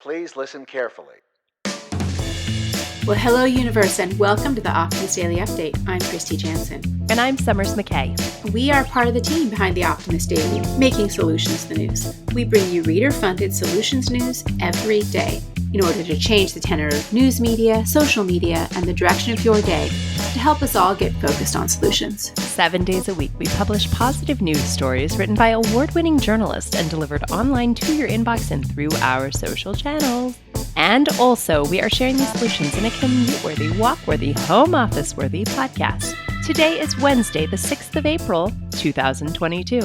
Please listen carefully. Well, hello, universe, and welcome to the Optimist Daily Update. I'm Kristy Jansen. And I'm Summers McKay. We are part of the team behind the Optimist Daily, making solutions the news. We bring you reader-funded solutions news every day in order to change the tenor of news media, social media, and the direction of your day to help us all get focused on solutions. 7 days a week, we publish positive news stories written by award-winning journalists and delivered online to your inbox and through our social channels. And also, we are sharing these solutions in a commute-worthy, walk-worthy, home office-worthy podcast. Today is Wednesday, the 6th of April, 2022.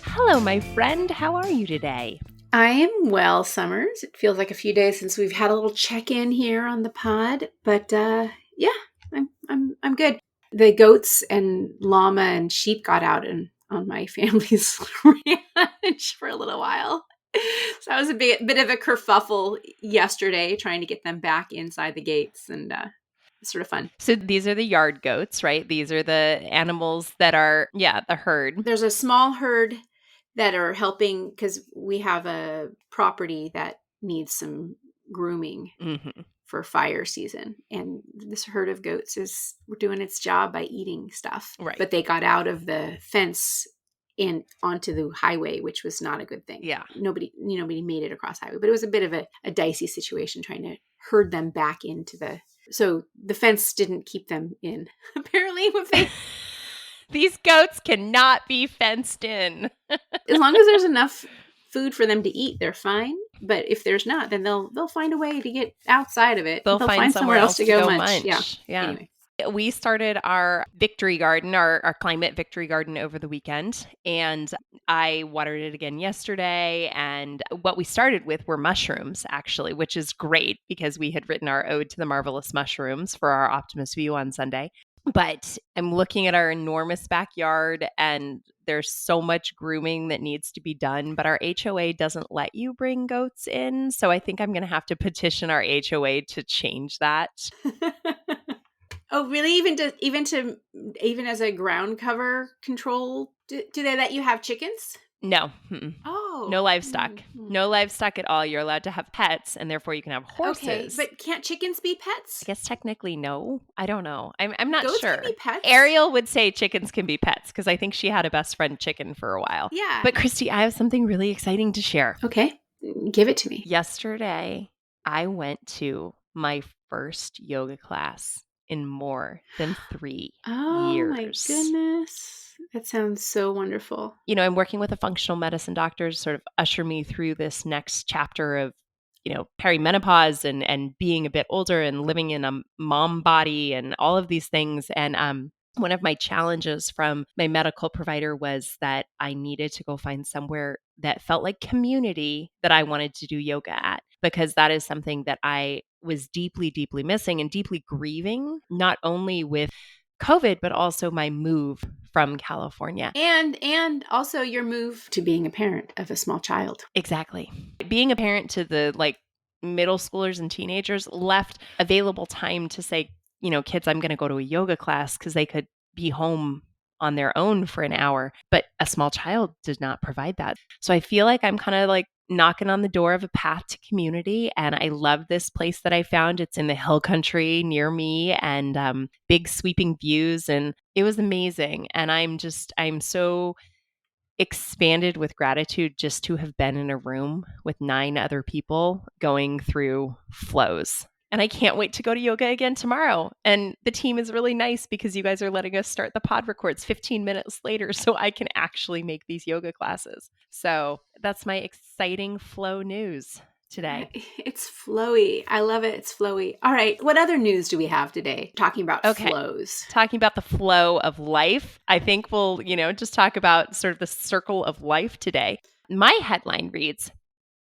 Hello, my friend. How are you today? I am well, Summers. It feels like a few days since we've had a little check-in here on the pod, but yeah, I'm good. The goats and llama and sheep got out on my family's ranch for a little while. So that was a bit of a kerfuffle yesterday, trying to get them back inside the gates, and it's sort of fun. So these are the yard goats, right? These are the animals that are, the herd. There's a small herd that are helping because we have a property that needs some grooming for fire season. And this herd of goats is doing its job by eating stuff. Right. But they got out of the fence and onto the highway, which was not a good thing. Yeah. Nobody made it across highway, but it was a bit of a dicey situation trying to herd them back into so the fence didn't keep them in. Apparently, These goats cannot be fenced in. as long as there's enough food for them to eat, they're fine. But if there's not, then they'll find a way to get outside of it. They'll find somewhere else to go munch. Yeah. Anyway. We started our victory garden, our climate victory garden over the weekend, and I watered it again yesterday. And what we started with were mushrooms, actually, which is great because we had written our ode to the marvelous mushrooms for our Optimist View on Sunday. But I'm looking at our enormous backyard, and there's so much grooming that needs to be done, but our HOA doesn't let you bring goats in. So I think I'm going to have to petition our HOA to change that. Oh, really? Even as a ground cover control, do they let you have chickens? No. Oh. No livestock. No livestock at all. You're allowed to have pets, and therefore you can have horses. Okay, but can't chickens be pets? I guess technically no. I don't know. I'm not Goats sure. Can be pets? Ariel would say chickens can be pets because I think she had a best friend chicken for a while. Yeah. But Kristy, I have something really exciting to share. Okay. Give it to me. Yesterday, I went to my first yoga class in more than 3 years. Oh my goodness. That sounds so wonderful. You know, I'm working with a functional medicine doctor to sort of usher me through this next chapter of, perimenopause and being a bit older and living in a mom body and all of these things. And one of my challenges from my medical provider was that I needed to go find somewhere that felt like community that I wanted to do yoga at, because that is something that I was deeply, deeply missing and deeply grieving, not only with COVID, but also my move from California. And also your move to being a parent of a small child. Exactly. Being a parent to the middle schoolers and teenagers left available time to say, kids, I'm going to go to a yoga class because they could be home on their own for an hour. But a small child did not provide that. So I feel like I'm kind of knocking on the door of a path to community. And I love this place that I found. It's in the hill country near me and big sweeping views. And it was amazing. And I'm so expanded with gratitude just to have been in a room with 9 other people going through flows. And I can't wait to go to yoga again tomorrow. And the team is really nice because you guys are letting us start the pod records 15 minutes later so I can actually make these yoga classes. So that's my exciting flow news today. It's flowy. I love it. It's flowy. All right. What other news do we have today? Talking about flows. Talking about the flow of life. I think we'll, just talk about sort of the circle of life today. My headline reads,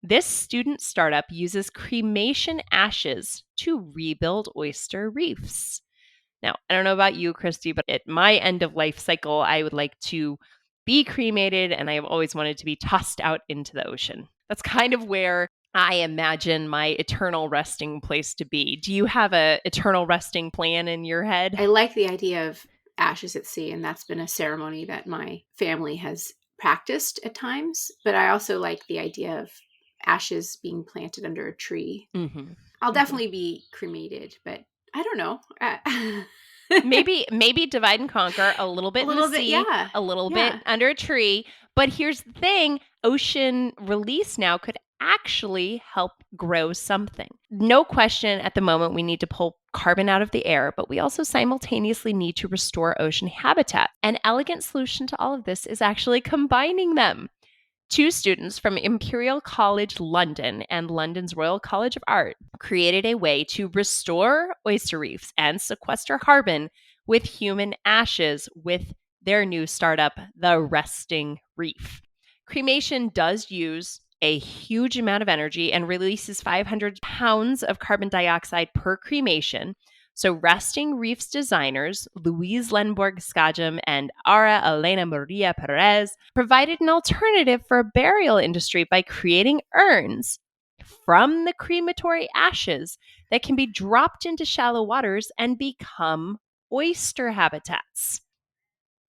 "This student startup uses cremation ashes to rebuild oyster reefs." Now, I don't know about you, Kristy, but at my end of life cycle, I would like to be cremated, and I have always wanted to be tossed out into the ocean. That's kind of where I imagine my eternal resting place to be. Do you have a eternal resting plan in your head? I like the idea of ashes at sea, and that's been a ceremony that my family has practiced at times. But I also like the idea of ashes being planted under a tree. Mm-hmm. I'll Mm-hmm. definitely be cremated, but I don't know. Maybe divide and conquer, a little A bit in the little bit, sea, yeah. a little bit Yeah. under a tree. But here's the thing, ocean release now could actually help grow something. No question, at the moment we need to pull carbon out of the air, but we also simultaneously need to restore ocean habitat. An elegant solution to all of this is actually combining them. Two students from Imperial College London and London's Royal College of Art created a way to restore oyster reefs and sequester carbon with human ashes with their new startup, the Resting Reef. Cremation does use a huge amount of energy and releases 500 pounds of carbon dioxide per cremation. So, Resting Reef's designers, Louise Lenborg Skajum and Ara Elena Maria Perez, provided an alternative for a burial industry by creating urns from the crematory ashes that can be dropped into shallow waters and become oyster habitats.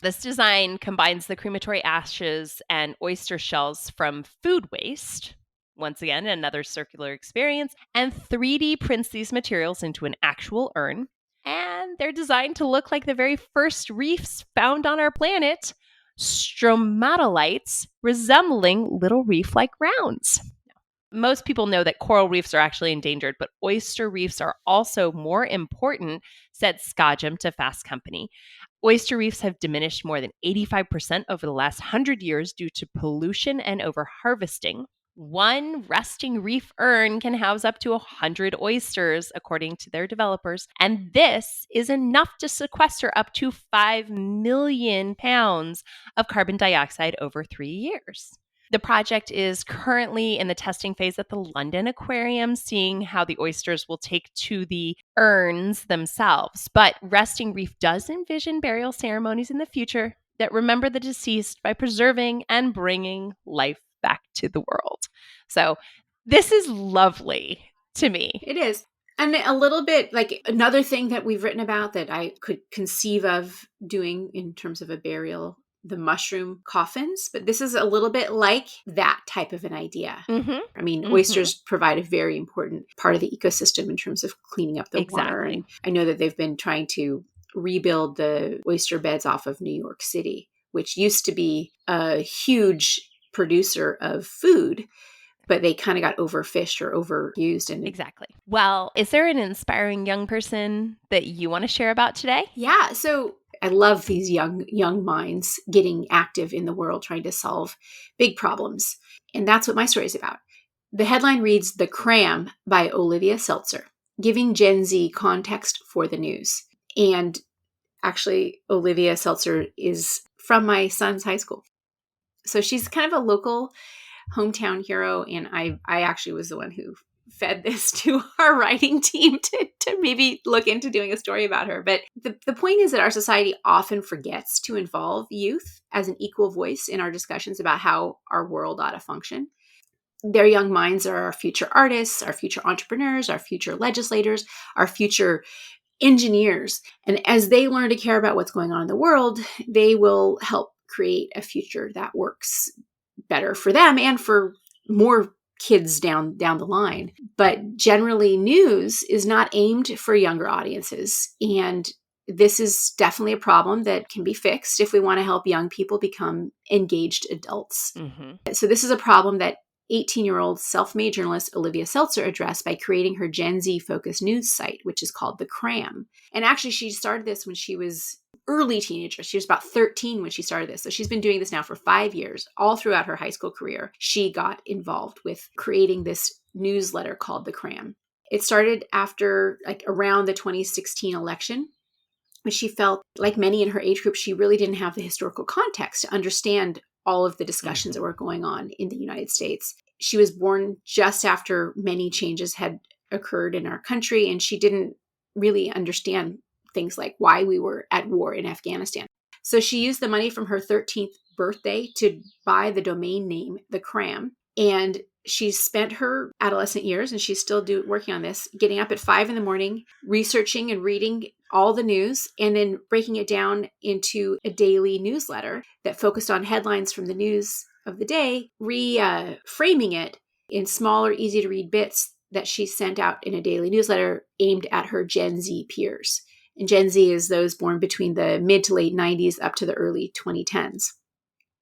This design combines the crematory ashes and oyster shells from food waste. Once again, another circular experience, and 3D prints these materials into an actual urn. And they're designed to look like the very first reefs found on our planet, stromatolites resembling little reef like rounds. Most people know that coral reefs are actually endangered, but oyster reefs are also more important, said Skajum to Fast Company. Oyster reefs have diminished more than 85% over the last 100 years due to pollution and overharvesting. One resting reef urn can house up to 100 oysters, according to their developers, and this is enough to sequester up to 5 million pounds of carbon dioxide over 3 years. The project is currently in the testing phase at the London Aquarium, seeing how the oysters will take to the urns themselves. But Resting Reef does envision burial ceremonies in the future that remember the deceased by preserving and bringing life back to the world. So this is lovely to me. It is. And a little bit like another thing that we've written about that I could conceive of doing in terms of a burial, the mushroom coffins. But this is a little bit like that type of an idea. Mm-hmm. I mean, Mm-hmm. oysters provide a very important part of the ecosystem in terms of cleaning up the water. Exactly. And I know that they've been trying to rebuild the oyster beds off of New York City, which used to be a huge producer of food, but they kind of got overfished or overused. And Exactly. Well, is there an inspiring young person that you want to share about today? yeah, so I love these young minds getting active in the world, trying to solve big problems. And that's what my story is about. The headline reads The Cramm by Olivia Seltzer, giving Gen Z context for the news. And actually, Olivia Seltzer is from my son's high school. So she's kind of a local hometown hero. And I actually was the one who fed this to our writing team to maybe look into doing a story about her. But the point is that our society often forgets to involve youth as an equal voice in our discussions about how our world ought to function. Their young minds are our future artists, our future entrepreneurs, our future legislators, our future engineers. And as they learn to care about what's going on in the world, they will help create a future that works better for them and for more kids down the line. But generally, news is not aimed for younger audiences. And this is definitely a problem that can be fixed if we want to help young people become engaged adults. Mm-hmm. So this is a problem that 18-year-old self-made journalist Olivia Seltzer addressed by creating her Gen Z focused news site, which is called The Cramm. And actually, she started this when she was early teenager. She was about 13 when she started this. So she's been doing this now for 5 years. All throughout her high school career, she got involved with creating this newsletter called The Cramm. It started after, like, around the 2016 election, when she felt, like many in her age group, she really didn't have the historical context to understand all of the discussions that were going on in the United States. She was born just after many changes had occurred in our country, and she didn't really understand things like why we were at war in Afghanistan. So she used the money from her 13th birthday to buy the domain name, The Cram, and she spent her adolescent years, and she's still working on this, getting up at 5 a.m, researching and reading all the news, and then breaking it down into a daily newsletter that focused on headlines from the news of the day, reframing it in smaller, easy to read bits that she sent out in a daily newsletter aimed at her Gen Z peers. And Gen Z is those born between the mid to late 90s up to the early 2010s,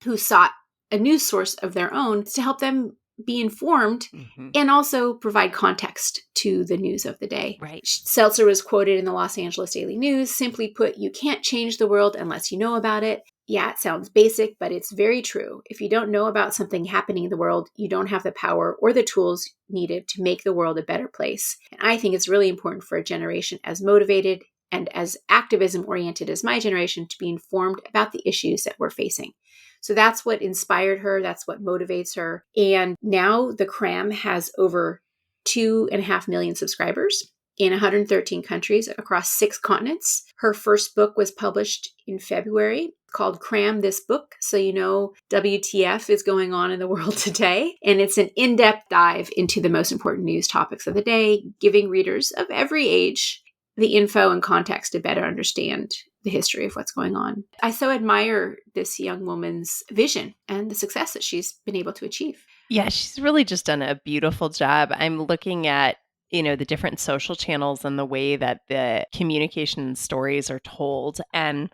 who sought a news source of their own to help them be informed and also provide context to the news of the day. Right. Seltzer was quoted in the Los Angeles Daily News. Simply put, you can't change the world unless you know about it. Yeah, it sounds basic, but it's very true. If you don't know about something happening in the world, you don't have the power or the tools needed to make the world a better place. And I think it's really important for a generation as motivated and as activism-oriented as my generation to be informed about the issues that we're facing. So that's what inspired her. That's what motivates her. And now the Cramm has over 2.5 million subscribers in 113 countries across 6 continents. Her first book was published in February called Cramm This Book. So you know WTF is going on in the world today. And it's an in-depth dive into the most important news topics of the day, giving readers of every age the info and context to better understand the history of what's going on. I so admire this young woman's vision and the success that she's been able to achieve. Yeah, she's really just done a beautiful job. I'm looking at, the different social channels and the way that the communication stories are told. And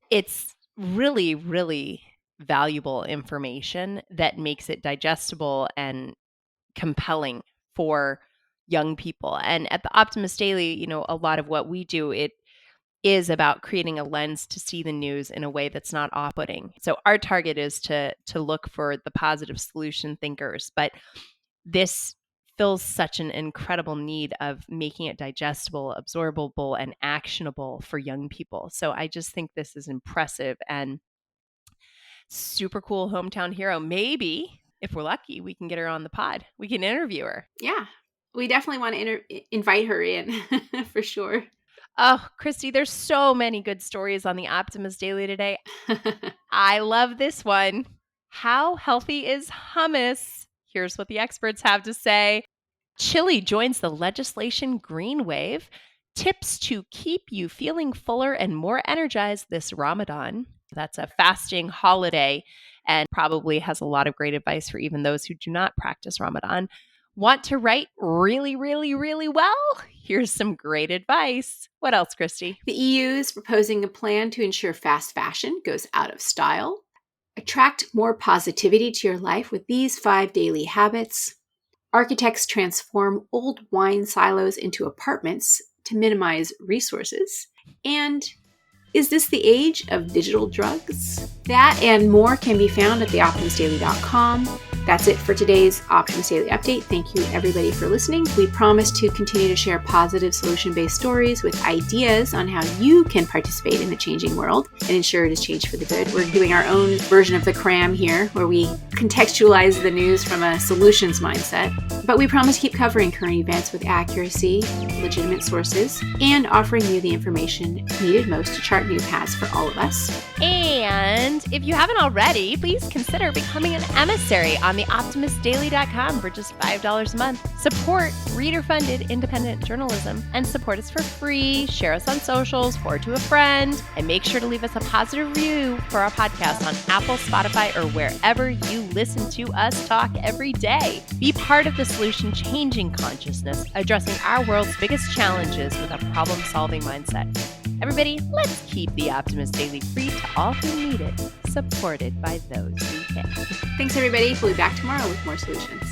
it's really, really valuable information that makes it digestible and compelling for young people. And at the Optimist Daily, a lot of what we do, it is about creating a lens to see the news in a way that's not off-putting. So our target is to look for the positive solution thinkers, but this fills such an incredible need of making it digestible, absorbable, and actionable for young people. So I just think this is impressive and super cool hometown hero. Maybe if we're lucky, we can get her on the pod. We can interview her. Yeah, we definitely want to invite her in for sure. Oh, Kristy, there's so many good stories on the Optimist Daily today. I love this one. How healthy is hummus? Here's what the experts have to say. Chile joins the legislation green wave. Tips to keep you feeling fuller and more energized this Ramadan. That's a fasting holiday and probably has a lot of great advice for even those who do not practice Ramadan. Want to write really, really, really well? Here's some great advice. What else, Kristy? The EU is proposing a plan to ensure fast fashion goes out of style. Attract more positivity to your life with these 5 daily habits. Architects transform old wine silos into apartments to minimize resources. And is this the age of digital drugs? That and more can be found at theoptimistdaily.com. That's it for today's Optimist Daily Update. Thank you, everybody, for listening. We promise to continue to share positive solution-based stories with ideas on how you can participate in the changing world and ensure it is changed for the good. We're doing our own version of the Cramm here, where we contextualize the news from a solutions mindset. But we promise to keep covering current events with accuracy, legitimate sources, and offering you the information needed most to chart new paths for all of us. And if you haven't already, please consider becoming an emissary on theoptimistdaily.com for just $5 a month. Support reader-funded independent journalism and support us for free. Share us on socials, forward to a friend, and make sure to leave us a positive review for our podcast on Apple, Spotify, or wherever you listen to us talk every day. Be part of the solution, changing consciousness, addressing our world's biggest challenges with a problem-solving mindset. Everybody, let's keep the Optimist Daily free to all who need it, supported by those who can. Thanks, everybody. We'll be back tomorrow with more solutions.